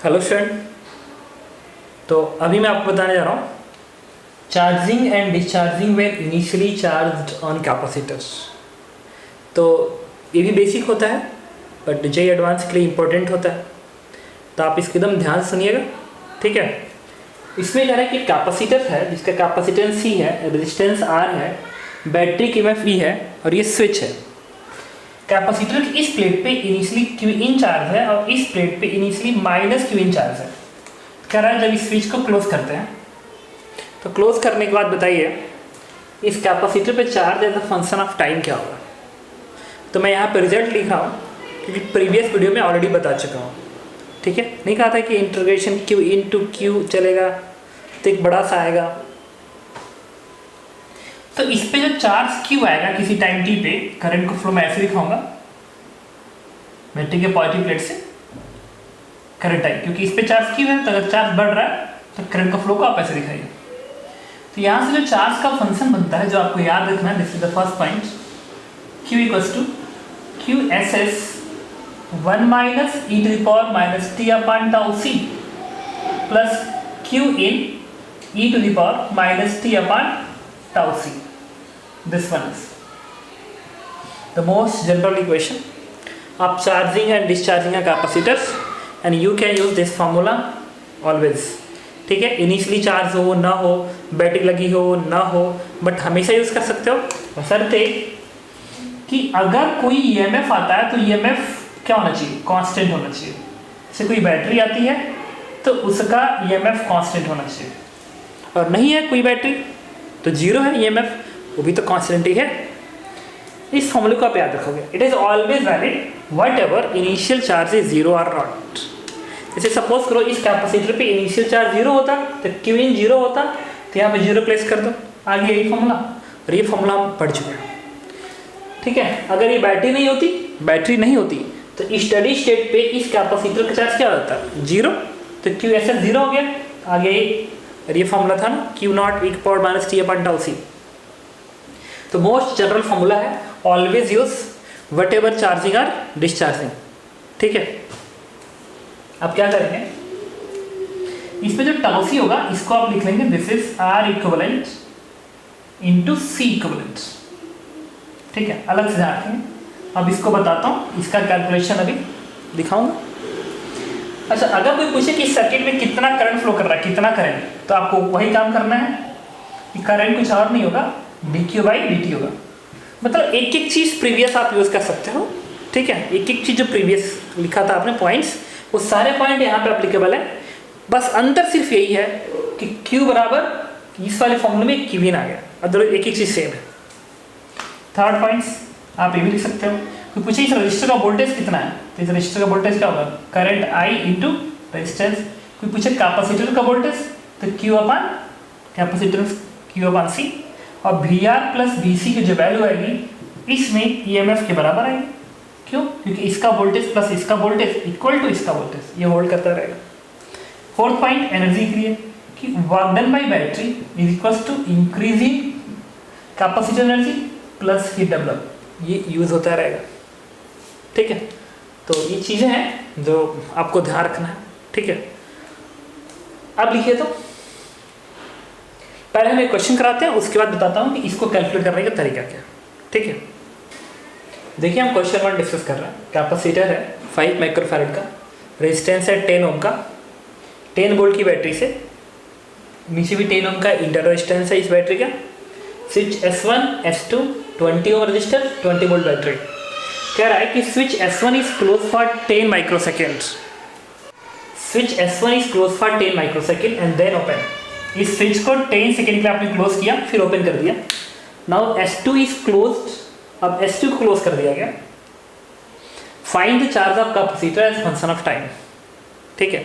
Hello student. तो अभी मैं आपको बताने जा रहा हूँ charging and discharging when initially charged on capacitors. तो ये भी बेसिक होता है बट जेईई एडवांस के लिए इम्पोर्टेंट होता है, तो आप इसको एकदम ध्यान से सुनिएगा, ठीक है। इसमें कह रहा है कि कैपेसिटर है जिसका कैपेसिटेंस C है, रेजिस्टेंस R है, बैटरी की EMF E है और ये स्विच है। कैपेसिटर की इस प्लेट पे इनिशियली Q इन चार्ज है और इस प्लेट पे initially minus Q in charge है। कह रहा है जब इस स्विच को क्लोज करते हैं तो क्लोज करने के बाद बताइए इस कैपेसिटर पे charge as a function of time क्या होगा। तो मैं यहाँ पे रिजल्ट लिख रहा हूँ क्योंकि प्रीवियस वीडियो में ऑलरेडी बता चुका हूँ, ठीक है। नहीं कहा था कि इंटीग्रेशन Q इंटू Q चलेगा तो एक बड़ा सा आएगा। तो इस पे जो चार्ज Q आएगा किसी टाइम t पे, करंट को फ्लो में ऐसे दिखाऊंगा, बैटरी के पॉजिटिव प्लेट से करंट आई, क्योंकि इस पे चार्ज Q है तो अगर चार्ज बढ़ रहा है तो करंट का फ्लो को आप ऐसे दिखाइए। तो यहाँ से जो चार्ज का फंक्शन बनता है जो आपको याद रखना है, this is the first point, Q equals to QSS 1 minus e to the power minus t upon tau c plus Q in e to the power minus t upon tau c. This one is the most general equation of charging and discharging a capacitors and you can use this formula always, ठीक है। Initially charge हो ना हो, battery लगी हो ना हो, but हमेशा यूज़ कर सकते हो, बशर्ते कि अगर कोई EMF आता है तो EMF क्या होना चाहिए, कांस्टेंट होना चाहिए। जैसे कोई बैटरी आती है तो उसका EMF कांस्टेंट होना चाहिए, और नहीं है कोई बैटरी तो जीरो है EMF, वो भी तो कांस्टेंट ही है। इस फॉर्मूले को आप याद रखोगे, it is always valid what ever initial charge is zero और नॉट। जैसे सपोज करो इस कैपेसिटर पे इनिशियल चार्ज जीरो होता तो Q इन जीरो होता, तो यहाँ पे जीरो प्लेस कर दो, आगे यही फॉर्मूला, और ये फॉर्मूला हम पढ़ चुके हैं, ठीक है। अगर ये बैटरी नहीं होती तो स्टडी स्टेट पे इस कैपेसिटर का चार्ज क्या होता है, जीरो, तो QSS जीरो हो गया, आगे ये फॉर्मूला था ना Q not e power minus t upon tau c। तो मोस्ट जनरल फॉर्मूला है, always use what ever charging और डिस्चार्जिंग, ठीक है। अब क्या करेंगे, इसमें जो टाउ c होगा इसको आप लिख लेंगे this is R equivalent into C equivalent, ठीक है, अलग से ध्यान रखेंगे। अब इसको बताता हूँ, इसका कैलकुलेशन अभी दिखाऊंगा। अच्छा, अगर कोई पूछे कि सर्किट में कितना करंट फ्लो कर रहा है, कितना करंट, तो आपको वही काम करना है कि करंट कुछ और नहीं होगा, dq बाई dt होगा। मतलब एक एक चीज़ प्रीवियस आप यूज़ कर सकते हो, ठीक है। एक एक चीज़ जो प्रीवियस लिखा था आपने पॉइंट्स, वो सारे पॉइंट यहाँ पे अप्लीकेबल है। बस अंतर सिर्फ यही है कि Q बराबर इस वाले फॉर्मूले में Q इन आ गया, अदर एक एक चीज़ सेम है। थर्ड पॉइंट्स आप ये भी लिख सकते हो, कोई पूछे इस रजिस्टर का वोल्टेज कितना है, तो इस रजिस्टर का वोल्टेज क्या होगा, करंट I इंटू रेजिस्टेंस। कोई पूछे कैपेसिटर का वोल्टेज, तो Q upon capacitor Q upon C, और VR प्लस VC की जो वैल्यू आएगी इसमें EMF के बराबर आएगी। क्यों, क्योंकि इसका वोल्टेज प्लस इसका वोल्टेज इक्वल टू इसका वोल्टेज, ये होल्ड करता रहेगा। फोर्थ पॉइंट एनर्जी के लिए कि work done by battery is equals to increasing capacitor energy plus heat develop, ये यूज होता रहेगा, ठीक है। तो ये चीज़ें हैं जो आपको ध्यान रखना है, ठीक है। अब लिखिए, तो पहले हम एक क्वेश्चन कराते हैं, उसके बाद बताता हूँ कि इसको कैलकुलेट करने का तरीका क्या है, ठीक है। देखिए हम क्वेश्चन 1 डिस्कस कर रहे हैं। कैपेसिटर है 5 माइक्रोफैरड का, रेजिस्टेंस है 10 ओम का, 10 वोल्ट की बैटरी से, नीचे भी 10 ओम का इंटर रेजिस्टेंस है इस बैटरी का, switch S1 S2 20 ohm resistor 20 volt battery. कह रहा है कि switch S1 is close for 10 microsecond, switch S1 is close for 10 microsecond and then open. इस स्विच को 10 सेकेंड के लिए आपने क्लोज किया, फिर ओपन कर दिया। नाउ S2 इज क्लोज्ड, अब S2 को क्लोज कर दिया गया। Find the charge of capacitor as function of time, ठीक है।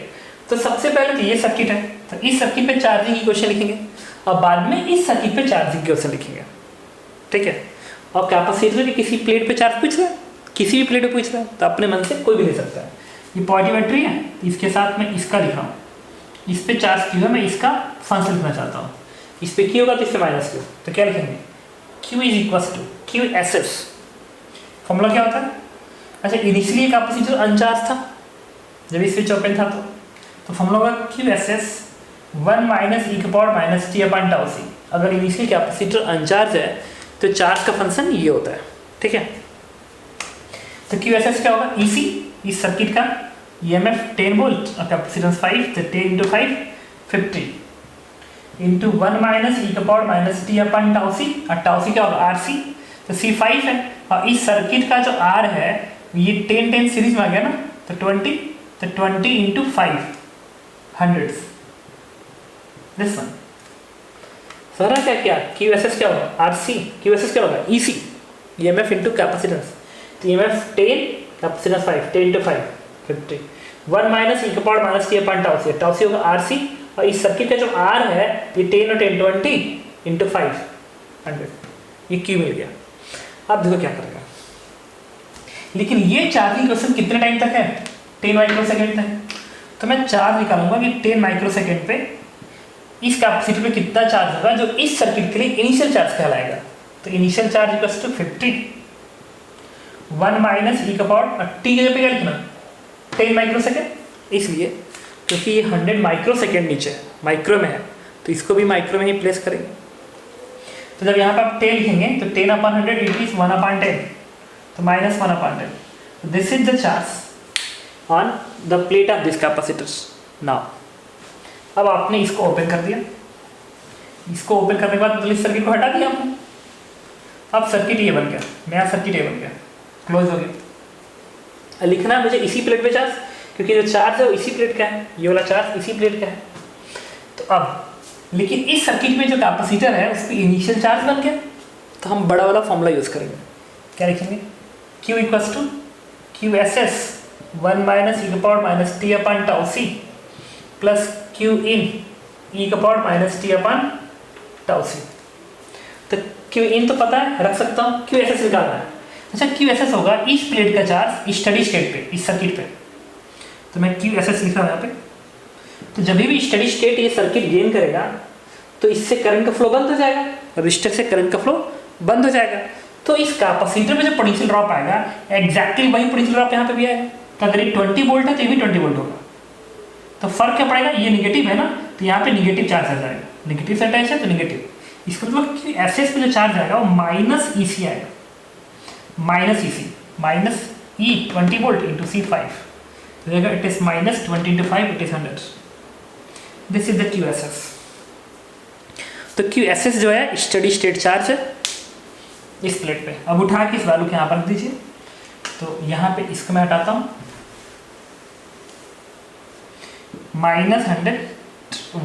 तो सबसे पहले तो ये सर्किट है, तो इस सर्किट पे चार्जिंग की क्वेश्चन लिखेंगे और बाद में इस सर्किट पे चार्जिंग की क्वेश्चन लिखेंगे, ठीक है। और कैपेसिटर की किसी प्लेट पे चार्ज पूछ रहा है, किसी भी प्लेट पे पूछ रहा है, तो अपने मन से कोई भी ले सकता है। ये पॉजिटिव बैटरी है, इसके साथ मैं इसका लिखा हूँ, इस पे चार्ज Q है, मैं इसका फंक्शन लिखना चाहता हूँ। इस पे Q होगा तो इस पे माइनस Q, तो क्या लिखेंगे, Q is equals to QSS। Formula क्या होता है, अच्छा इनिशियली कैपेसिटर अनचार्ज था जब ये स्विच ओपन था, तो फॉर्मूला होगा क्यू एस एस 1 माइनस ई के power minus T upon tau सी। अगर इनिशियल कैपेसिटर अनचार्ज है तो चार्ज का फंक्शन ये होता है, ठीक है। तो क्यू एस एस क्या होगा, ई सी इस सर्किट का EMF 10 वोल्ट और कैपेसिटेंस 5, तो 10 इंटू 5 50 इंटू 1 माइनस ई का power minus T upon tau सी, और टाउ सी क्या होगा आर सी, तो सी 5 है। और इस सर्किट का जो आर है ये 10-10 सीरीज में आ गया ना, तो 20, तो 20 into 5 hundreds this one. Sir क्या क्या क्यू एस एस क्या होगा R C, Q S S क्या होगा E C EMF into capacitance, तो EMF 10 कैपेसिटेंस 5, 10 इंटू 5 50 1 माइनस ई का power minus T upon tau C, tau C होगा आर सी, और इस सर्किट का जो आर है ये 10 और 10 20 इंटू 5 100, ये क्यू मिल गया। अब देखो क्या करेगा, लेकिन ये चार्जिंग क्वेश्चन कितने टाइम तक है, 10 माइक्रोसेकंड तक। तो मैं चार्ज निकालूंगा कि 10 माइक्रोसेकंड पे इस कैपेसिटर पे कितना चार्ज होगा जो इस सर्किट के लिए इनिशियल चार्ज कहलाएगा। तो initial charge equals to 50 1 minus ई का पावर, टी के जगह पे क्या लिखना 10 माइक्रोसेकंड, इसलिए क्योंकि ये 100 माइक्रोसेकंड नीचे है, माइक्रो में है, तो इसको भी माइक्रो में ही प्लेस करेंगे। तो जब यहाँ पर आप 10 लिखेंगे तो 10 अपन 100 इट इज 1 अपन 10, तो minus 1 upon 10। This is the charge on the plate of this capacitors. Now अब आपने इसको ओपन कर दिया, इसको ओपन करने के बाद मतलब इस सर्किट को हटा दिया आपने, अब सर्किट ये बन गया, नया सर्किट ये बन गया, क्लोज हो गया। लिखना है मुझे इसी प्लेट पे चार्ज, क्योंकि जो चार्ज है वो इसी प्लेट का है, ये वाला चार्ज इसी प्लेट का है। तो अब लेकिन इस सर्किट में जो कैपेसिटर है उस पर इनिशियल चार्ज बन गया, तो हम बड़ा वाला फॉर्मूला यूज़ करेंगे। क्या लिखेंगे, Q equals to q S s 1 minus ई का power minus T upon tau c plus Q in e का power minus T upon tau c. तो क्यू इन तो पता है, रख सकता हूँ, क्यू एस एस निकालना है। अच्छा क्यू एस एस होगा इस प्लेट का चार्ज स्टडी स्टेट पे, इस सर्किट पे, तो मैं क्यू एस एस लिख रहा हूँ यहाँ पे। तो जब भी स्टडी स्टेट ये सर्किट गेन करेगा तो इससे करंट का फ्लो बंद हो जाएगा, रजिस्टर से करंट का फ्लो बंद हो जाएगा। तो इस कैपेसिटर में जो पोटेंशियल ड्रॉप आएगा एग्जैक्टली वही पोटेंशियल ड्रॉप यहाँ पे भी आएगा। तो अगर ये 20 वोल्ट है तो ये भी 20 वोल्ट होगा। तो फर्क क्या पड़ेगा, ये निगेटिव है ना, तो यहाँ पे निगेटिव चार्ज आ जाएगा, निगेटिव से अटैच है तो निगेटिव। इसको मतलब कि एस एस पे जो चार्ज आएगा वो माइनस ई सी आएगा, minus E C minus E 20 volt into C 5, it is minus 20 into 5 it is 100। This is the Q S S. तो क्यू एस एस जो है स्टडी स्टेट चार्ज है इस प्लेट पे। अब उठा के इस वैल्यू के यहाँ पर रख दीजिए, तो यहाँ पे इसको मैं हटाता हूँ, माइनस 100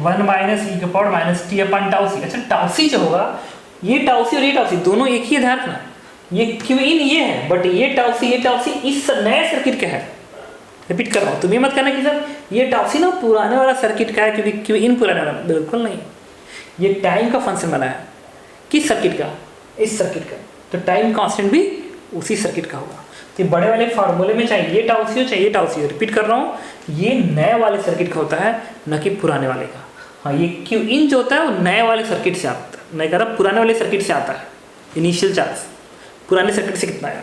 1 माइनस ई का power minus T upon tau सी। अच्छा टाउ सी जो होगा, ये टाउ सी और ये टाउ सी दोनों एक ही, ध्यान रखना, ये क्यू इन ये है, बट ये टाउ सी इस नए सर्किट का है। रिपीट कर रहा हूँ, तुम ये मत करना कि सर ये टाउ सी ना पुराने वाला सर्किट का है, क्योंकि क्यू इन पुराने वाला, बिल्कुल नहीं। ये टाइम का फंक्शन बना है, किस सर्किट का, इस सर्किट का, तो टाइम कांस्टेंट भी उसी सर्किट का होगा। तो बड़े वाले फार्मूले में चाहे ये टाउ सी हो चाहे ये टाउ सी हो, रिपीट कर रहा हूँ, ये नए वाले सर्किट का होता है, न कि पुराने वाले का। हाँ ये क्यू इन जो होता है वो नए वाले सर्किट से आता है, मैं कह रहा पुराने वाले सर्किट से आता है इनिशियल चार्ज, पुराने सर्किट से कितना आया।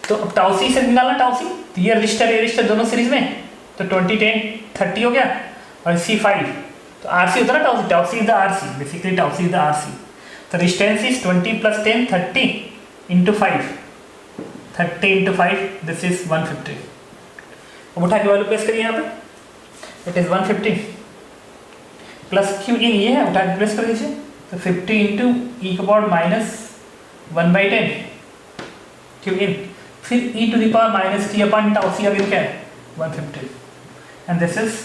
तो अब टाउ सी से निकालना, टाउ सी, तो ये रजिस्टर दोनों सीरीज में, तो 20 10 30 हो गया, और सी 5, तो आर सी होता है ना, tau C is the R C, basically tau C is the R C. तो resistance is 20 plus 10 30 into 5, 30 into 5 this is 150। अब उठा के वैल्यू प्लेस करिए यहाँ पे, it is 150 plus Q in ये है, उठा के प्लेस कर दीजिए, तो 50 इंटू ई का पावर माइनस 1/10 क्यू इन, फिर e to the power minus T upon tau c, again क्या है 150, एंड दिस इज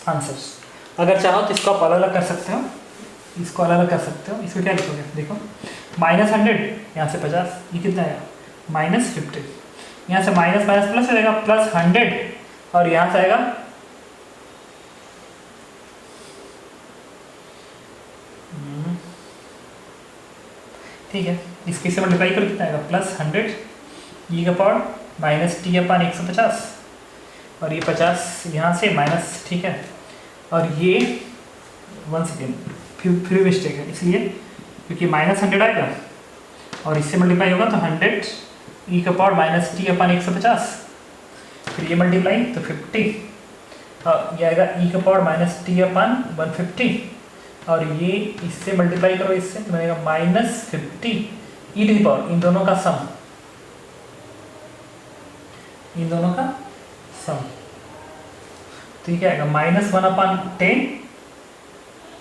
आंसर्स। अगर चाहो तो इसको आप अलग अलग कर सकते हो, इसको अलग अलग कर सकते हो। इसको क्या लिखोगे, देखो माइनस 100 यहाँ से 50, ये कितना आएगा माइनस 50, यहाँ से माइनस माइनस प्लस हो जाएगा प्लस 100, और यहाँ से आएगा ठीक है, इसके से मल्टीप्लाई करो, कितना आएगा प्लस 100 ई का पावर माइनस टी अपन 150, और ये 50 यहाँ से माइनस, ठीक है, और ये 1 सेकेंड फिर मिस्टेक है, इसलिए क्योंकि माइनस 100 आएगा और इससे मल्टीप्लाई होगा तो 100 ई का पावर माइनस टी अपन 150, फिर ये मल्टीप्लाई तो 50, और ये आएगा e का पावर माइनस टी अपन 150, और ये इससे मल्टीप्लाई करो इससे तो बनेगा -50 ई टू पावर, इन दोनों का सम, इन दोनों का सम, तो ये क्या आएगा -1/10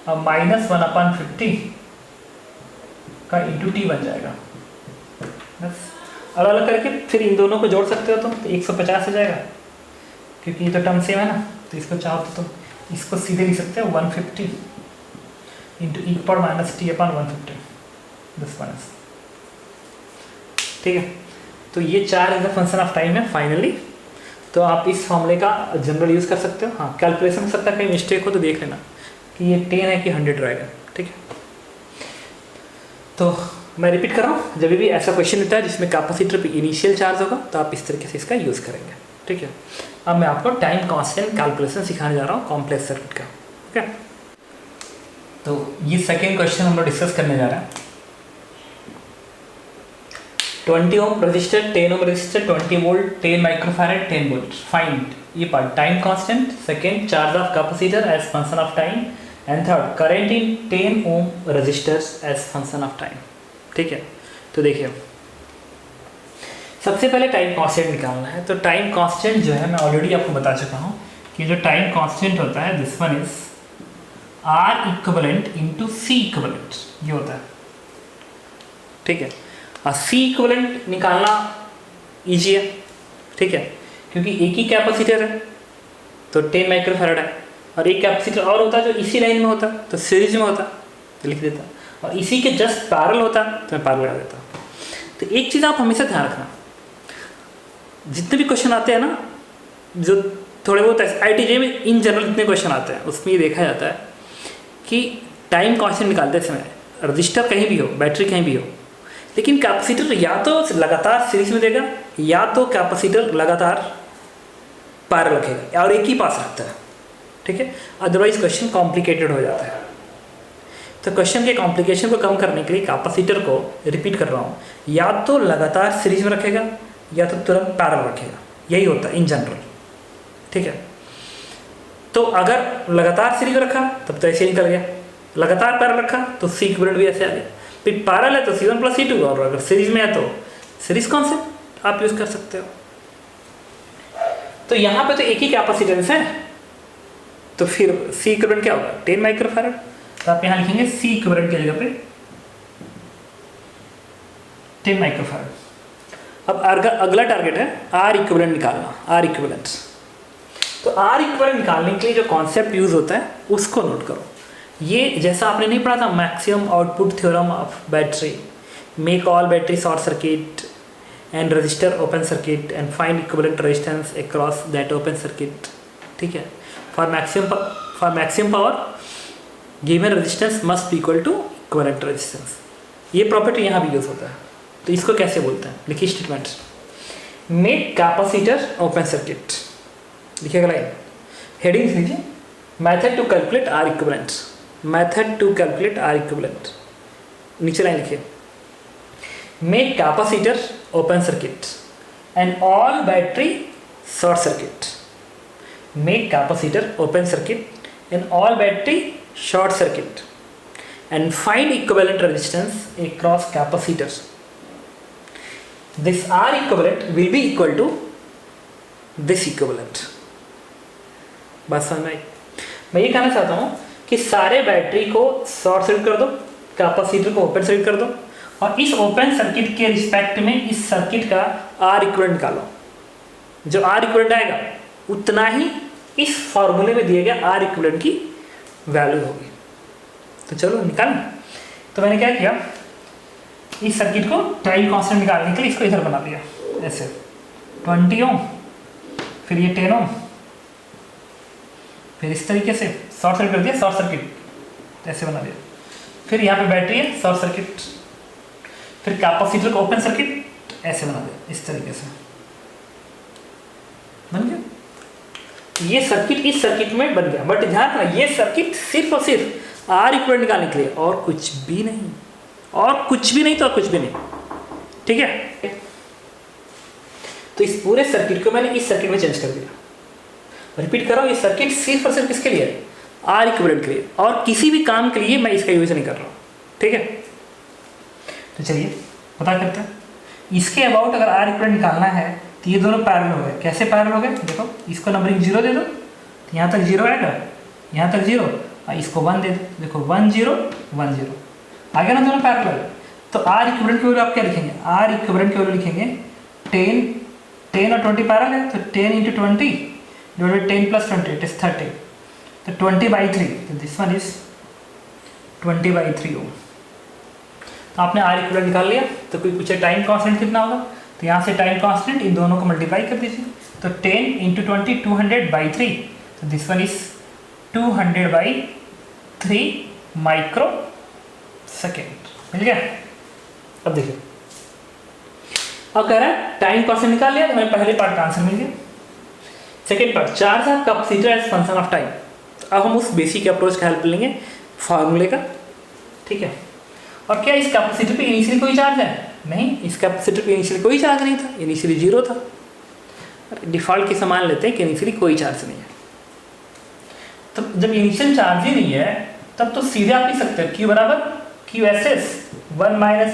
और -1/50 का इंटू टी बन जाएगा। बस अलग अलग करके फिर इन दोनों को जोड़ सकते हो तुम, तो 150 हो जाएगा, क्योंकि ये तो टर्म सेम है ना, तो इसको चाहो तो तुम इसको सीधे लिख सकते हो 150 इंटू ई पावर माइनस टी अपन 150 10 माइनस। ठीक है, तो ये 4 is the function of time है फाइनली। तो आप इस फॉर्मूले का जनरल यूज़ कर सकते हो। हाँ, कैलकुलेशन हो सकता है कहीं मिस्टेक हो तो देख लेना कि ये 10 है कि 100 रहेगा। ठीक है, तो मैं रिपीट कर रहा हूँ, जब भी ऐसा क्वेश्चन होता है जिसमें कैपेसिटर पे इनिशियल चार्ज होगा तो आप इस तरीके से इसका यूज़ करेंगे। ठीक है, अब मैं आपको टाइम कांस्टेंट कैलकुलेशन सिखाने जा रहा हूँ कॉम्प्लेक्स सर्किट का। ठीक है, तो ये सेकेंड क्वेश्चन हम लोग डिस्कस करने जा रहे हैं। 20 ohm resistor, 10 ohm resistor, 20 volt, 10 microfarad, 10 volt, find ये part time constant, second charge of capacitor as function of time, and third current in 10 ohm resistors as function of time. ठीक है, तो देखिए सबसे पहले टाइम कांस्टेंट निकालना है। तो टाइम कांस्टेंट जो है मैं ऑलरेडी आपको बता चुका हूँ कि जो टाइम कांस्टेंट होता है this one is R equivalent into C equivalent, ये होता है। ठीक है, और सी इक्विवेलेंट निकालना ईजी है। ठीक है, क्योंकि एक ही कैपेसिटर है तो 10 माइक्रोफैरड है, और एक कैपेसिटर और होता है जो इसी लाइन में होता तो सीरीज में होता तो लिख देता, और इसी के जस्ट पैरेलल होता तो मैं पैरेलल लगा देता। तो एक चीज़ आप हमेशा ध्यान रखना, जितने भी क्वेश्चन आते हैं ना, जो थोड़े बहुत IIT में इन जनरल जितने क्वेश्चन आते हैं उसमें ये देखा जाता है कि टाइम कांस्टेंट निकालते समय रजिस्टर कहीं भी हो, बैटरी कहीं भी हो, लेकिन कैपेसिटर या तो लगातार सीरीज में देगा या तो कैपेसिटर लगातार पैरेलल रखेगा और एक ही पास रखता है। ठीक है, अदरवाइज क्वेश्चन कॉम्प्लिकेटेड हो जाता है। तो क्वेश्चन के कॉम्प्लिकेशन को कम करने के लिए कैपेसिटर को रिपीट कर रहा हूँ, या तो लगातार सीरीज में रखेगा या तो तुरंत पैरेलल रखेगा, यही होता है इन जनरल। ठीक है, तो अगर लगातार सीरीज में रखा तब तो ऐसे निकल गया, लगातार पैरेलल रखा तो सी इक्विवेलेंट भी ऐसे आ गया, फिर पैरेलल है तो C1 + C2, और अगर सीरीज में है तो सीरीज कॉन्सेप्ट आप यूज कर सकते हो। तो यहाँ पे तो एक ही कैपेसिटेंस है, तो फिर सी इक्विवेलेंट क्या होगा 10 माइक्रोफैरड, तो आप यहाँ लिखेंगे सी इक्विवेलेंट की जगह पे 10 माइक्रोफैरड। अब अगला टारगेट है आर इक्विवेलेंट निकालना, आर इक्विवेलेंट। तो आर इक्विवेलेंट निकालने के लिए जो कॉन्सेप्ट यूज होता है उसको नोट करो। ये जैसा आपने नहीं पढ़ा था maximum output theorem of battery, make all battery short circuit and resistor open circuit and find equivalent resistance across that open circuit. ठीक है, for maximum power given resistance must be equal to equivalent resistance. ये property यहाँ भी use होता है। तो इसको कैसे बोलते हैं, लिखिए statement, make capacitor open circuit, लिखिएगा लाइन, हेडिंग लीजिए method to calculate R equivalent, method to calculate R equivalent, नीचे लाइन लिखिए, make capacitor open circuit and all battery short circuit, make capacitor open circuit and all battery short circuit and find equivalent resistance across capacitors. This R equivalent will be equal to this equivalent. बस समझ में आई? मैं ये कहना चाहता हूँ कि सारे बैटरी को शॉर्ट सर्किट कर दो, कैपेसिटर को ओपन सर्किट कर दो, और इस ओपन सर्किट के रिस्पेक्ट में इस सर्किट का R इक्विवेलेंट निकालो। जो R इक्विवेलेंट आएगा उतना ही इस फॉर्मूले में दिए गए R इक्विवेलेंट की वैल्यू होगी। तो चलो निकाल। तो मैंने क्या किया, इस सर्किट को टाइम कांस्टेंट निकालने के लिए इसको इधर बना दिया ऐसे, 20 ओम, फिर ये 10 ओम, फिर इस तरीके से शॉर्ट सर्किट कर दिया, शॉर्ट सर्किट ऐसे बना दिया, फिर यहाँ पे बैटरी है शॉर्ट सर्किट, फिर कैपेसिटर को ओपन सर्किट ऐसे बना दिया, इस तरीके से बन गया। ये सर्किट इस सर्किट में बन गया, बट ध्यान रखना ये सर्किट सिर्फ और सिर्फ आर इक्विवेलेंट निकालने के लिए, और कुछ भी नहीं, और कुछ भी नहीं तो और कुछ भी नहीं। ठीक है, तो इस पूरे सर्किट को मैंने इस सर्किट में चेंज कर दिया। रिपीट कर रहा हूँ, ये सर्किट सिर्फ और सिर्फ किसके लिए है? आर इक्विवेलेंट के लिए, और किसी भी काम के लिए मैं इसका यूज नहीं कर रहा हूँ। ठीक है, तो चलिए पता करते हैं। इसके अबाउट अगर आर इक्विवेलेंट निकालना है तो ये दोनों पैरेलल हो गए। कैसे पैरेलल हो गए? देखो, इसको नंबरिंग 0 दे दो तो यहाँ तक 0 आएगा, यहाँ तक 0, और इसको 1 दे दो। देखो 1 0 1 0 आ गया ना, दोनों पैरेलल। तो आर इक्विवेलेंट की वैल्यू आप क्या लिखेंगे? आर इक्विवेलेंट की वैल्यू लिखेंगे 10 और 20 पैरेलल है, तो 10 × 20 डिवाइडेड 10 + 20 इट इज 30, तो 20/3, तो दिस वन इज 20/3 ओम। तो आपने आर इक्विवेलेंट निकाल लिया। तो कोई पूछे टाइम कांस्टेंट कितना होगा, तो यहाँ से टाइम कांस्टेंट इन दोनों को मल्टीप्लाई कर दीजिए। तो 10 × 20 200/3, तो this one is 200/3 microsecond. मिल गया? अब देखिए, अब कह रहा है टाइम कांस्टेंट निकाल लिया, तो हमें पहले पार्ट का आंसर मिल गया। Second part, charge of capacitor as function of time. अब हम उस बेसिक अप्रोच का हेल्प लेंगे फार्मूले का। ठीक है, और क्या इस कैपेसिटर पे इनिशियली कोई चार्ज है? नहीं, इस कैपेसिटर पे इनिशियली कोई चार्ज नहीं था, इनिशियली 0 था। डिफ़ॉल्ट की समान लेते हैं कि इनिशियली कोई चार्ज नहीं है। तो जब इनिशियल चार्ज ही नहीं है तब तो सीधे आप लिख सकते हैं Q बराबर QSS 1 - e⁻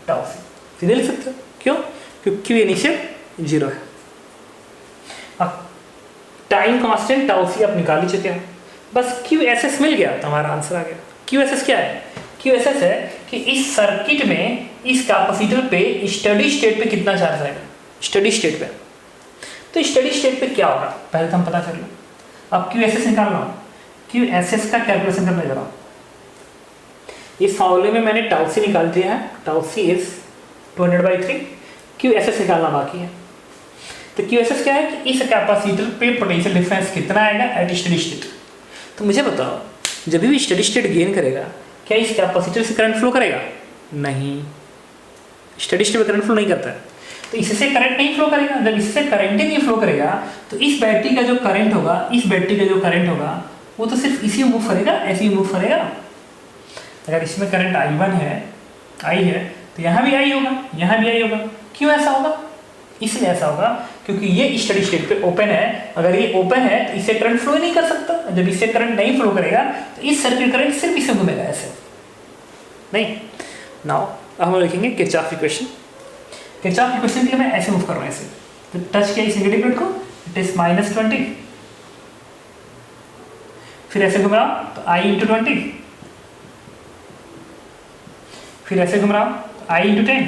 t/τ। सीधे लिख सकते हो। क्यों? क्योंकि Q इनिशियल 0 है। अब टाइम कांस्टेंट τc आप निकाल ही चुके हैं, बस QSS मिल गया तो हमारा आंसर आ गया। QSS क्या है? QSS है कि इस सर्किट में इस कैपेसिटर पे स्टडी स्टेट पे कितना चार्ज आएगा। स्टडी स्टेट पे, तो स्टडी स्टेट पे क्या होगा पहले तो हम पता कर लो। अब QSS निकाल रहा हूँ, QSS का कैलकुलेशन करने जा रहा हूँ। इस फॉर्मूले में मैंने τc निकाल दिया है, τc इज 200/3। QSS निकालना बाकी है। तो QSS क्या है कि इस कैपेसिटर पे पोटेंशियल डिफरेंस कितना आएगा एट स्टडी स्टेट। तो मुझे बताओ, जब भी स्टडी स्टेट गेन करेगा क्या इस कैपेसिटर से करंट फ्लो करेगा? नहीं, स्टडी स्टेट में करंट फ्लो नहीं करता है, तो इससे करंट नहीं फ्लो करेगा। जब इससे करंट ही नहीं फ्लो करेगा तो इस बैटरी का जो करंट होगा, इस बैटरी का जो करंट होगा वो तो सिर्फ इसी मूव करेगा, ऐसे ही मूव करेगा। अगर इसमें करंट I1 है, I है, तो यहाँ भी I होगा, यहाँ भी I होगा। क्यों ऐसा होगा? इसलिए ऐसा होगा क्योंकि ये स्टडी स्टेट पे ओपन है। अगर ये ओपन है तो इससे करंट फ्लो नहीं कर सकता। जब इससे करंट नहीं फ्लो करेगा तो इस सर्किट करंट सिर्फ इसे घूमेगा, ऐसे नहीं। नाउ अब हम लिखेंगे किरचॉफ इक्वेशन। किरचॉफ इक्वेशन के लिए मैं ऐसे मूव कर रहा हूँ, ऐसे। तो टच किया इस नेगेटिव प्लेट को, इट इज -20, फिर ऐसे घुमा तो I × 20, फिर ऐसे घुमा तो I × 10,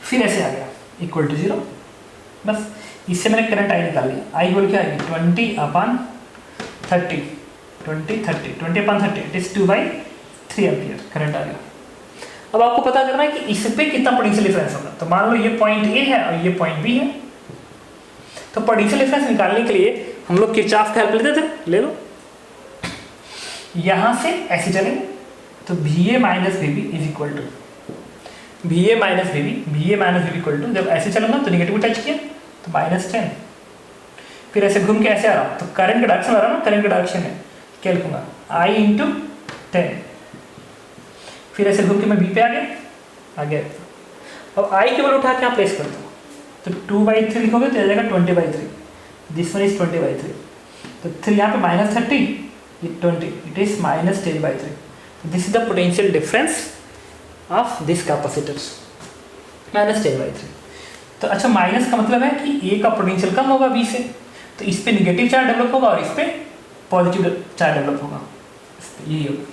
फिर ऐसे आ गया इक्वल टू 0। बस इससे मैंने करंट I निकाल लिया। I बोल क्या आएगी 20/30, 20/30 इट इज 2/3 एम्पियर करंट आ गया। अब आपको पता करना है कि इस पे कितना पोटेंशियल डिफरेंस होगा। तो मान लो ये पॉइंट A है और ये पॉइंट B है, तो पोटेंशियल डिफरेंस निकालने के लिए हम लोग किरचॉफ का हेल्प लेते थे, ले लो। यहाँ से ऐसे चलेंगे तो VA - VB is equal to VA - VB equal to, जब ऐसे चलूंगा तो निगेटिव टच किया तो -10, फिर ऐसे घूम के ऐसे आ रहा हूँ तो करंट का डायरेक्शन आ रहा है ना, करंट का डायरेक्शन है, क्या लिखूंगा I × 10, फिर ऐसे घूम के मैं B पे आ गया। अब I के वैल्यू उठा के आप प्लेस कर दो, तो 2/3 लिखोगे तो आ जाएगा 20/3, दिस वन इज 20/3, तो 3 यहाँ पे -30, ये 20, इट इज -10/3। तो this is the potential difference of this capacitors, -10/3। तो अच्छा, माइनस का मतलब है कि A का पोटेंशियल कम होगा B से, तो इस पे निगेटिव चार्ज डेवलप होगा और इस पे पॉजिटिव चार्ज डेवलप होगा, यही होगा।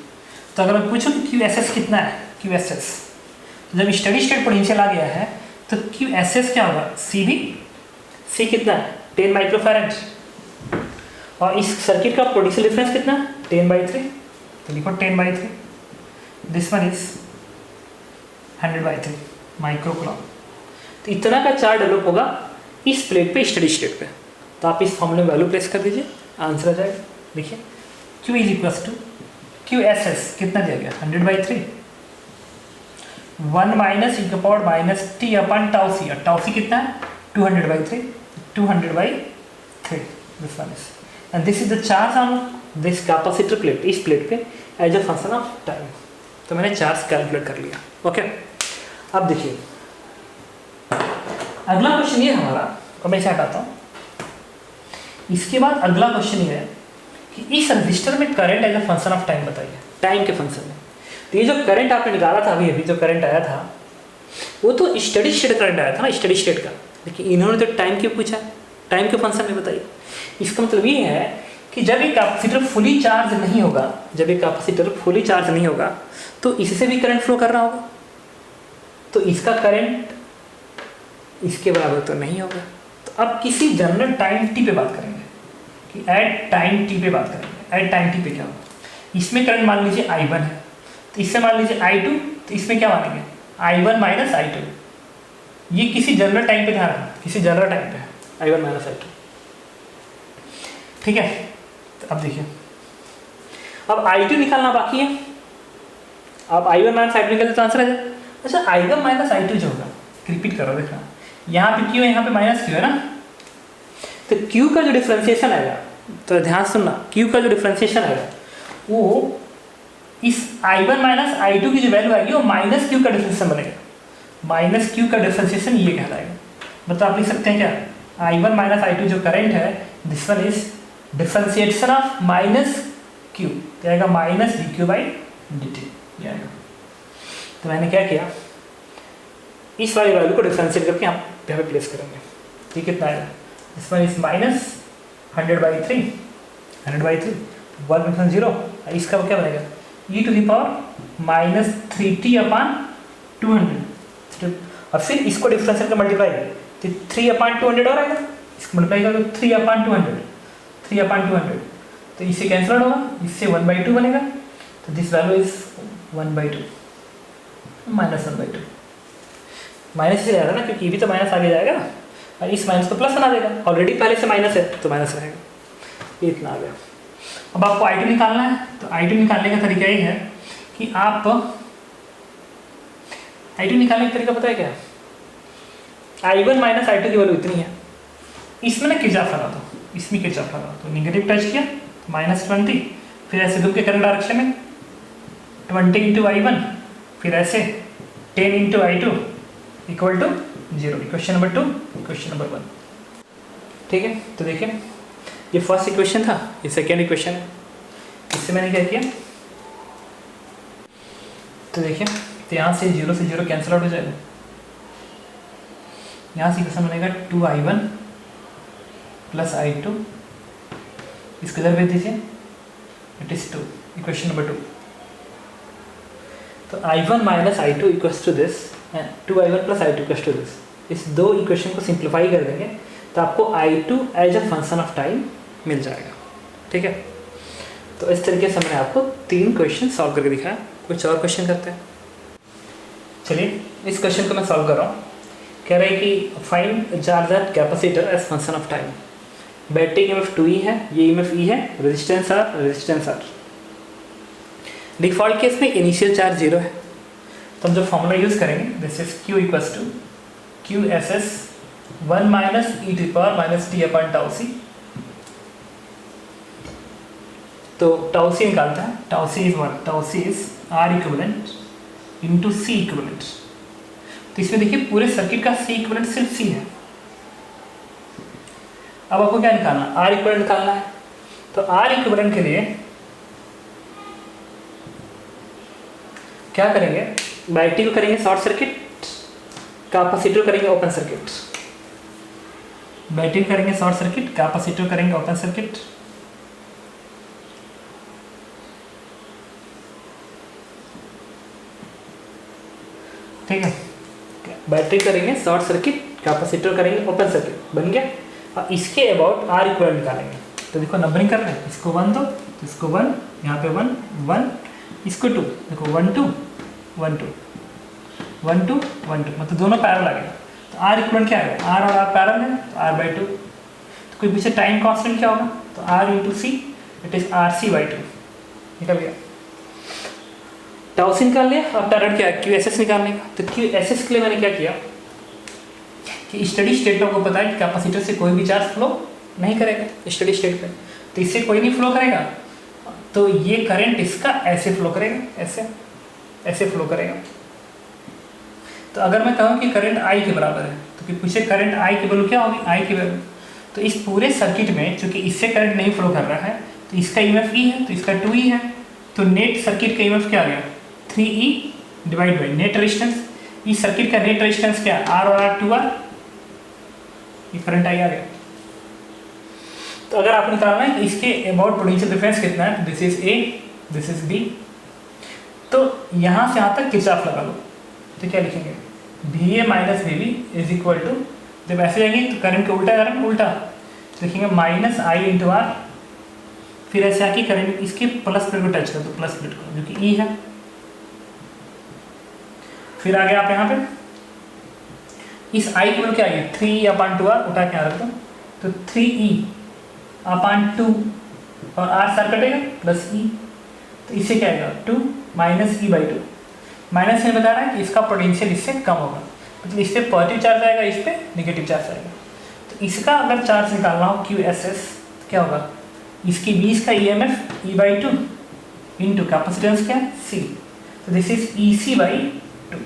तो अगर मैं पूछूं कि QSS कितना है, QSS, तो जब स्टडी स्टेट पोटेंशियल आ गया है तो QSS क्या होगा, C कितना है 10 माइक्रोफैरड, और इस सर्किट का पोटेंशियल डिफरेंस कितना है 10/3, तो लिखो 10/3, दिस वन इज 100/3 माइक्रोकूलम। तो इतना का चार्ज डेवलप होगा इस प्लेट पे स्टडी स्टेट पे। तो आप इस फॉर्मूले में वैल्यू प्लेस कर दीजिए, आंसर आ जाएगा। देखिए Q इज QSS कितना दिया गया 100/3, 1 - e⁻t/τc, और τc कितना है 200/3, 200/3 this one is, and this is the charge on this capacitor plate, इस प्लेट पे as a function of time. तो मैंने चार्ज कैलकुलेट कर लिया। ओके, अब देखिए अगला क्वेश्चन ये हमारा, और मैं इसे हटाता हूँ। इसके बाद अगला क्वेश्चन ये है कि इस रजिस्टर में current as a function of time बताइए, टाइम के फंक्शन में। तो ये जो करंट आपने निकाला था अभी जो करंट आया था वो तो स्टडी स्टेट करंट आया था ना, स्टडी स्टेट का, लेकिन इन्होंने तो टाइम के पूछा, टाइम के फंक्शन में बताइए। इसका मतलब ये है कि जब एक कैपेसिटर फुली चार्ज नहीं होगा, जब एक कैपेसिटर फुली चार्ज नहीं होगा तो इससे भी करंट फ्लो कर रहा होगा, तो इसका करंट इसके बराबर तो नहीं होगा। तो अब किसी जनरल टाइम टी पे बात करेंगे कि एट टाइम टी पे बात करेंगे। एट टाइम टी पे क्या होगा, इसमें करंट मान लीजिए I1 है, तो इससे मान लीजिए I2, तो इसमें क्या मानेंगे I1 माइनस I2। ये किसी जनरल टाइम पे ध्यान रखना, किसी जनरल टाइम पे I1 माइनस I2, ठीक है। तो अब देखिए, अब I2 निकालना बाकी है। अब I1 माइनस I2 निकालते तो आंसर आ जाए। अच्छा, I1 माइनस I2 जो होगा, रिपीट करो देखना, यहाँ पे Q है, यहाँ पे माइनस Q है ना, तो Q का जो डिफ्रेंसिएशन आएगा, तो ध्यान सुनना, Q का जो डिफ्रेंसिएशन आएगा वो इस I1 माइनस I2 की जो वैल्यू आएगी वो माइनस Q का डिफ्रेंसिएशन बनेगा। माइनस Q का डिफ्रेंसिएशन ये कहलाएगा। मतलब आप लिख सकते हैं क्या, I1 माइनस I2 जो करंट है, this one is differentiation of minus Q, तो आएगा माइनस dQ बाई dt ये आएगा। तो मैंने क्या किया, इस वाली वैल्यू को डिफ्रेंशिएट करके यहाँ पे प्लेस करेंगे। ये कितना आएगा, दिस वन इज माइनस 100/3, 100/3 1 0, इसका क्या बनेगा e to the power minus 3t/200। और फिर इसको डिफ्रेंशिएट कर मल्टीप्लाई तो 3/200 और आएगा, इसको मल्टीप्लाई करो तो 3/200, 3/200, तो इससे कैंसिल होगा, इससे 1/2 बनेगा, तो this value is 1/2 minus 1/2। Minus से जाएगा ना, क्योंकि ये भी तो माइनस आगे जाएगा और इस माइनस को प्लस बना देगा, ऑलरेडी पहले से माइनस है तो माइनस रहेगा, ये इतना आ गया। अब आपको I2 निकालना है, तो I2 निकालने का तरीका ये है कि आप I2 निकालने का तरीका पता है क्या, I1 माइनस I2 की वैल्यू इतनी है, इसमें ना किरचॉफ लगा दो, इसमें किरचॉफ लगा दो, निगेटिव टच किया -20, फिर ऐसे घूम के करंट डायरेक्शन में 20 × I1, फिर ऐसे 10 × I2 equal to 0। Equation number 2, equation number 1, ठीक है। तो देखिए, ये फर्स्ट इक्वेशन था, ये सेकेंड इक्वेशन है। इससे मैंने क्या किया, तो देखिए, तो यहाँ से 0 से 0 कैंसिल आउट हो जाएगा, यहाँ से इक्वेशन बनेगा 2I1 प्लस I2, इसको इधर भेज दीजिए, इट इज 2, इक्वेशन नंबर 2। तो I1 minus I2 equals to this and 2I1 plus I2 equals to this. इस दो इक्वेशन को सिंप्लीफाई कर देंगे तो आपको I2 as a function of time मिल जाएगा, ठीक है। तो इस तरीके से मैंने आपको 3 क्वेश्चन सॉल्व करके दिखाया। कुछ और क्वेश्चन करते हैं, चलिए इस क्वेश्चन को मैं सॉल्व कर रहा हूँ। कह रहे हैं कि find charge at capacitor as function of time. Battery EMF 2E है, ये EMF E है, रेजिस्टेंस R। डिफ़ॉल्ट केस में इनिशियल चार्ज 0 है, तो हम जो फॉर्मूला यूज़ करेंगे, this is Q equals to QSS 1 minus e to power minus t/τc। तो τc निकालता है, τc is 1, τc is R equivalent into C equivalent. तो इसमें देखिए पूरे सर्किट का C इक्विवेलेंट सिर्फ C है। अब आपको क्या निकालना, R इक्विवेलेंट निकालना है। तो R इक्विवेलेंट के लिए क्या करेंगे, बैटरी को करेंगे शॉर्ट सर्किट, कैपेसिटर करेंगे ओपन सर्किट। बैटरी करेंगे शॉर्ट सर्किट, कैपेसिटर करेंगे ओपन सर्किट। ठीक है, बैटरी करेंगे शॉर्ट सर्किट, कैपेसिटर करेंगे ओपन सर्किट, बन गया। और इसके अबाउट R इक्विवेलेंट निकालेंगे। तो देखो नंबरिंग कर रहे हैं, इसको 1 दो, तो इसको 1, यहाँ पे 1 1, इसको 2, देखो 1 2 1 2 1 2 1 2, मतलब दोनों पैरेलल आ गए। तो R इक्विवेलेंट क्या है, R और R पैरेलल है, तो R/2। तो कोई पूछे टाइम कांस्टेंट क्या होगा, तो R × C, it is RC/2, निकल गया। टाउसी निकाल लिया, अब टारगेट क्या है, QSS निकालने का। तो QSS के लिए मैंने क्या किया कि स्टडी स्टेट में आपको पता है कि कैपेसिटर से कोई भी चार्ज फ्लो नहीं करेगा स्टडी स्टेट पे, तो इससे कोई नहीं फ्लो करेगा, तो ये करंट इसका ऐसे फ्लो करेगा, ऐसे फ्लो करेगा। तो अगर मैं कहूँ कि करंट I के बराबर है, तो क्योंकि पूछे करंट आई की वैल्यू क्या होगी, आई की वैल्यू। तो इस पूरे सर्किट में चूंकि इससे करंट नहीं फ्लो कर रहा है तो इसका ईएमएफ ई है, तो इसका 2E है। तो नेट सर्किट का ईएमएफ क्या आ गया, 3E divide by net resistance. इस सर्किट का नेट रेजिस्टेंस क्या है, R और R 2R, ये करंट आई आ गया। तो अगर आप निकालना है कि इसके अबाउट पोटेंशियल डिफरेंस कितना है, this is A, this is B, तो यहाँ से यहाँ तक किरचॉफ लगा लो। तो क्या लिखेंगे, VA minus VB is equal to, जब ऐसे जाएंगे तो करंट का उल्टा करंट उल्टा, तो लिखेंगे माइनस आई इंटू आर, फिर ऐसे आके करंट इसके प्लस प्लेट को टच कर दो, प्लस प्लेट को जो कि ई है। फिर आगे आप यहाँ पे इस आई की वैल्यू क्या आई, 3E अपान 2R, उठा के यहाँ रख दो, तो 3E अपान 2 और R सर कटेगा प्लस E, तो इससे क्या आएगा 2 माइनस E बाई 2। माइनस में बता रहा है कि इसका पोटेंशियल इससे कम होगा, मतलब इस पे पॉजिटिव चार्ज आएगा, इस पे नेगेटिव चार्ज आएगा। तो इसका अगर चार्ज निकालना हो QSS तो क्या होगा, इसकी बीच का EMF E by 2 into capacitance क्या C, तो दिस इज EC बाई 2।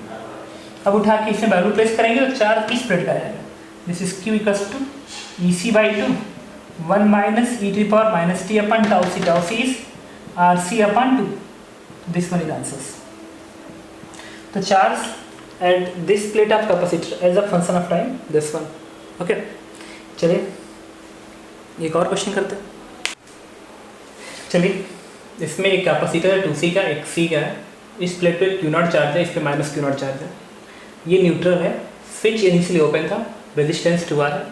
अब उठा के इसमें वैल्यू प्लेस करेंगे तो चार्ज इस प्लेट का आएगा, this is Q equals to EC by 2 1 minus e to the power minus t upon tau c is RC upon 2. This one is answers. The charge at this plate of capacitor as a function of time, this one. Okay. चलिए एक और question करते हैं। चलिए इसमें एक capacitor है 2C का, एक C का है। इस प्लेट पे Q0 चार्ज है, इस पे माइनस Q0 चार्ज है। ये न्यूट्रल है, स्विच इनिशियली ओपन था, रेजिस्टेंस 2R है।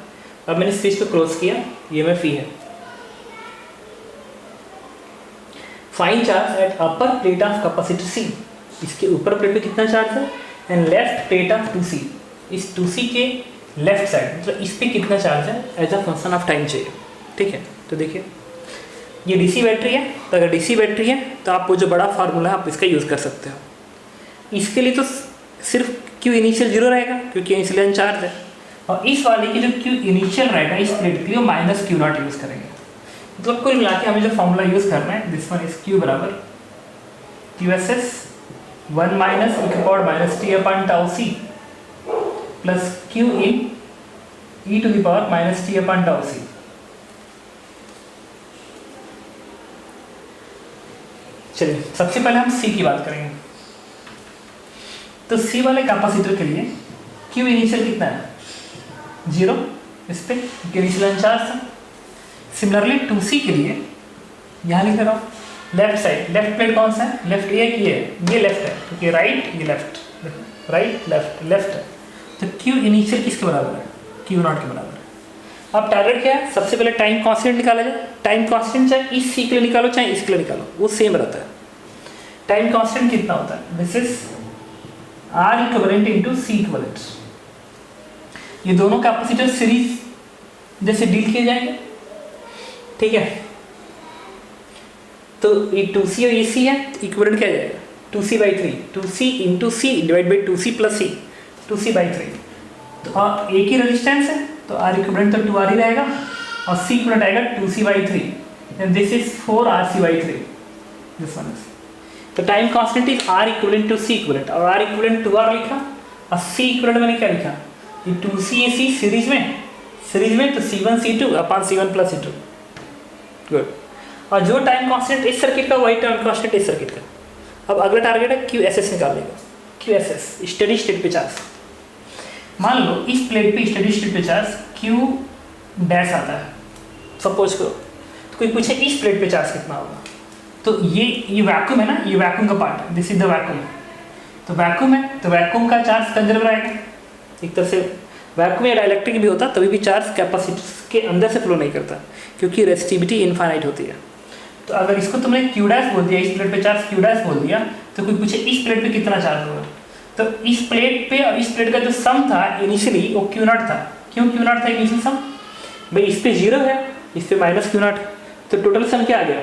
अब मैंने स्विच को क्लोज किया, EMF E है। Find charge at upper plate of capacitor C, इसके ऊपर प्लेट पे कितना चार्ज है, and left plate of 2C, इस 2C के लेफ्ट साइड मतलब इस पे कितना चार्ज है as a function of time चाहिए। ठीक है, तो देखिए ये DC बैटरी है, तो अगर DC बैटरी है तो आप वो जो बड़ा फार्मूला है आप इसका यूज़ कर सकते हो। इसके लिए तो सिर्फ Q इनिशियल 0 रहेगा क्योंकि इनिशियल अनचार्ज है, और इस वाले की जो Q इनिशियल रहेगा इस प्लेट के लिए माइनस Q0 यूज़ करेंगे। मतलब कुल मिला के हमें जो फॉर्मूला यूज़ करना है, दिस वन इज Q बराबर QSS 1 माइनस e की power minus t upon tau c plus Q in e to the power minus t upon tau c। चलिए सबसे पहले हम C की बात करेंगे। तो C वाले कैपेसिटर के लिए Q इनिशियल कितना है, 0, इस पे इनिशियल अनचार्ज था। सिमिलरली 2C के लिए यहाँ लिख रहा हूँ लेफ्ट साइड, लेफ्ट प्लेट कौन सा है, लेफ्ट ये लेफ्ट है क्योंकि राइट ये लेफ्ट, राइट लेफ्ट लेफ्ट है। तो Q इनिशियल किसके बराबर है, Q0 के बराबर है। अब टारगेट क्या है, सबसे पहले टाइम कांस्टेंट निकाला जाए। टाइम कांस्टेंट चाहे इस C के लिए निकालो चाहे इसके लिए निकालो, वो सेम रहता है। टाइम कांस्टेंट कितना होता है, this is R equivalent into C equivalent. ये दोनों कैपेसिटर सीरीज जैसे डील किए जाएंगे, ठीक है। तो ये 2C और ये C है, इक्विवेलेंट क्या जाएगा 2C by 3, 2C into C divide by 2C plus C, 2C by 3। तो एक ही रेजिस्टेंस है तो R इक्विवेलेंट तो 2R ही रहेगा और C इक्विवेलेंट आएगा 2C by 3 and this is 4RC by 3, this one is. तो time constant is R equivalent to C equivalent, और R इक्विवेलेंट 2R लिखा और C इक्विवेलेंट मैंने क्या लिखा, ये 2C AC सीरीज में तो C1 C2 upon C1 plus C2, good. और जो टाइम कांस्टेंट इस सर्किट का वही टाइम कांस्टेंट इस सर्किट का। अब अगला टारगेट है QSS निकालेगा। QSS स्टेडी स्टेट पे चार्ज। मान लो इस प्लेट पे स्टेडी स्टेट पे चार्ज Q डैश आता है, सपोज करो। तो कोई पूछे इस प्लेट पे चार्ज कितना होगा, तो ये वैक्यूम है ना, ये वैक्यूम का पार्ट है, दिस इज द वैक्यूम। तो वैक्यूम है तो वैक्यूम का चार्ज कंजर्व रहेगा। एक तरह से वैक्यूम या डाइलेक्ट्रिक भी होता तभी भी चार्ज कैपेसिटर के अंदर से फ्लो नहीं करता क्योंकि रेजिस्टिविटी इनफाइनाइट होती है। तो अगर इसको तुमने Q डैश बोल दिया, इस प्लेट पे चार्ज Q डैश बोल दिया, तो कोई पूछे इस प्लेट पे कितना चार्ज होगा, तो इस प्लेट पे और इस प्लेट का जो सम था इनिशियली वो Q0 था। क्यों Q0 था इनिशियल सम, भाई इस पे 0 है, इस पे माइनस Q0, तो टोटल सम क्या आ गया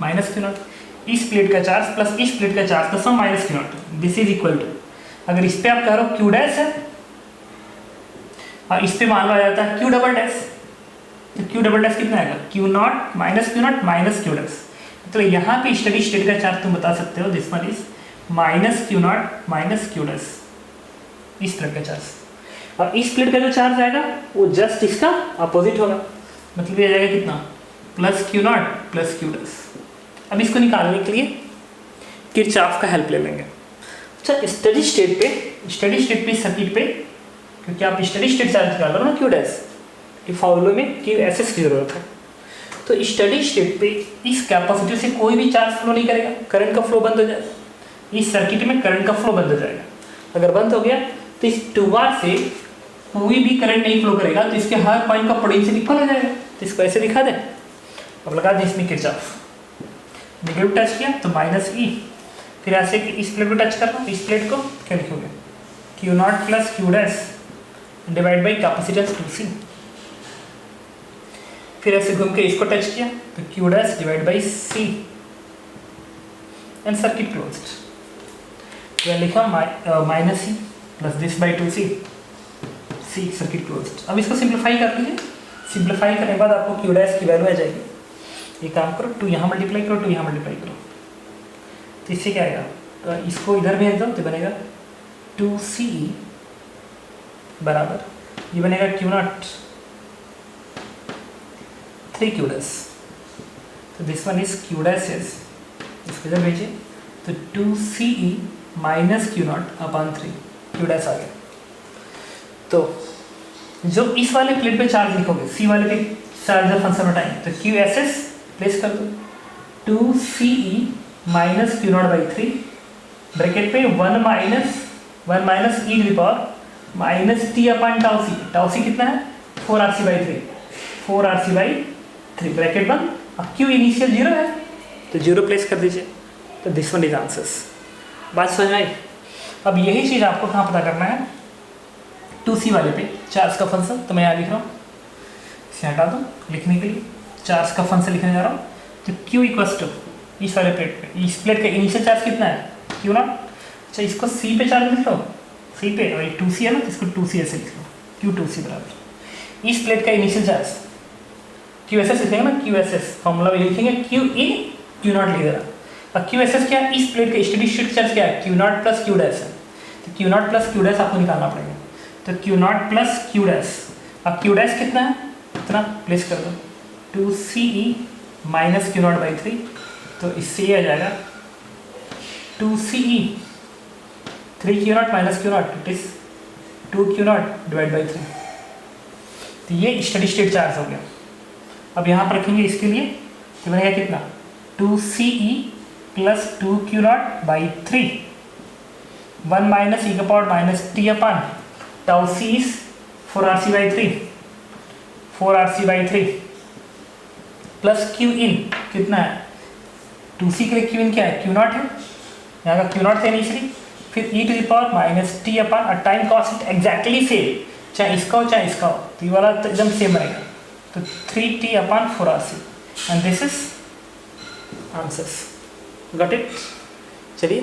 माइनस Q0। इस प्लेट का चार्ज प्लस इस प्लेट का चार्ज का sum minus Q0, this is equal to, अगर इस पे आप कह रहे हो Q डैश है और इस पे मान लो आ जाता है Q डबल डैश, तो Q डबल डैश कितना आएगा Q0 माइनस Q डैश। तो यहाँ पे स्टेडी स्टेट का चार्ज तुम बता सकते हो, this one is minus Q0 minus Q dash, इस प्लेट का चार्ज। और इस प्लेट का जो चार्ज आएगा वो जस्ट इसका अपोजिट होगा, मतलब ये आ जाएगा कितना, plus Q naught plus Q dash. अब इसको निकालने के लिए किरचॉफ का हेल्प ले लेंगे। अच्छा, स्टडी स्टेट पे सर्किट पे, क्योंकि आप स्टडी स्टेट चार्ज निकाल रहे हो ना क्यू डैश, ये फॉर्मूले में क्यू एस एस की जरूरत है। तो स्टडी स्टेट पे इस कैपेसिटर से कोई भी चार्ज फ्लो नहीं करेगा, करंट का फ्लो बंद हो जाएगा। इस सर्किट में करंट का फ्लो बंद हो जाएगा। अगर बंद हो गया तो इस 2R से कोई भी करंट नहीं फ्लो करेगा, तो इसके हर पॉइंट का पोटेंशियल इक्वल हो जाएगा। तो इसको ऐसे दिखा दें। अब लगा दें इसमें किरचॉफ। नेगेटिव टच किया तो माइनस ई, फिर ऐसे कि इस प्लेट को टच कर लो, इस प्लेट को क्या लिखोगे, Q naught plus Q dash divide by capacitance 2C। फिर ऐसे घूम के इसको टच किया तो Q dash divide by C and circuit closed. तो लिखा minus E plus this by 2C, C circuit closed. अब इसको सिंप्लीफाई कर लीजिए। सिंप्लीफाई करने के बाद आपको क्यू डैश की वैल्यू आ जाएगी। ये काम करो, 2 यहाँ मल्टीप्लाई करो, 2 यहाँ मल्टीप्लाई करो, तो इससे क्या आएगा, तो इसको इधर भेज दो तो बनेगा 2C बराबर, ये बनेगा क्यू नॉट 3 क्यू डैश। तो this one is Q dash is, इसको इधर भेजिए तो 2CE minus Q naught upon 3 Q dash आ गया। तो जो इस वाले प्लेट पे चार्ज लिखोगे, सी वाले पे चार्ज फंक्शन हटाएंगे तो क्यू एस एस प्लेस कर दो, 2CE minus Q naught by 3 bracket पे 1 minus e to the power minus t upon tau C. Tau C कितना है, 4RC by 3, 4RC by 3 bracket बंद। अब क्यू इनिशियल 0 है तो 0 प्लेस कर दीजिए। तो दिस वन इज आंसर्स। बात समझ में आई। अब यही चीज़ आपको कहाँ पता करना है, 2C वाले पे चार्ज का फंक्शन। तो मैं यहाँ लिख रहा हूँ, इसे हटा दो लिखने के लिए, चार्ज का फंक्शन लिखने जा रहा हूँ। तो Q इक्वल्स टू इस वाले प्लेट पे, इस प्लेट का इनिशियल चार्ज कितना है, Q नॉट। अच्छा, इसको C पे चार्ज लिख लो, C पे, और 2C है ना तो इसको 2C ऐसे लिख लो, Q2C बराबर इस प्लेट का इनिशियल चार्ज। QSS लिखेंगे ना, QSS फॉर्मूला में लिखेंगे Q इन Q नॉट लिख देना। और QSS क्या है, इस प्लेट का स्टेडी स्टेट चार्ज क्या है, Q not plus Q dash है। तो Q not plus Q dash आपको निकालना पड़ेगा। तो Q not plus Q dash, अब Q डैश कितना है, इतना प्लेस कर दो, 2CE minus Q naught by 3। तो इससे ये आ जाएगा 2CE 3 Q not minus Q not, it is 2 Q not divide by 3। तो ये स्टेडी स्टेट चार्ज हो गया। अब यहाँ पर रखेंगे इसके लिए, तो बनेगा कितना, 2CE plus 2 Q naught by 3, 1 minus ई का power minus t upon tau C is 4RC by 3, 4RC by 3 plus Q इन कितना है, 2C के लिए क्यू इन क्या है, क्यू नॉट है, यहाँ का क्यू नॉट है इनिशियली, फिर e to the power minus t upon और टाइम कॉन्स्टेंट एग्जैक्टली सेम, चाहे इसका हो चाहे इसका हो, तो ये वाला तो एकदम सेम रहेगा। तो 3T upon 4RC and this is answers. Got it. चलिए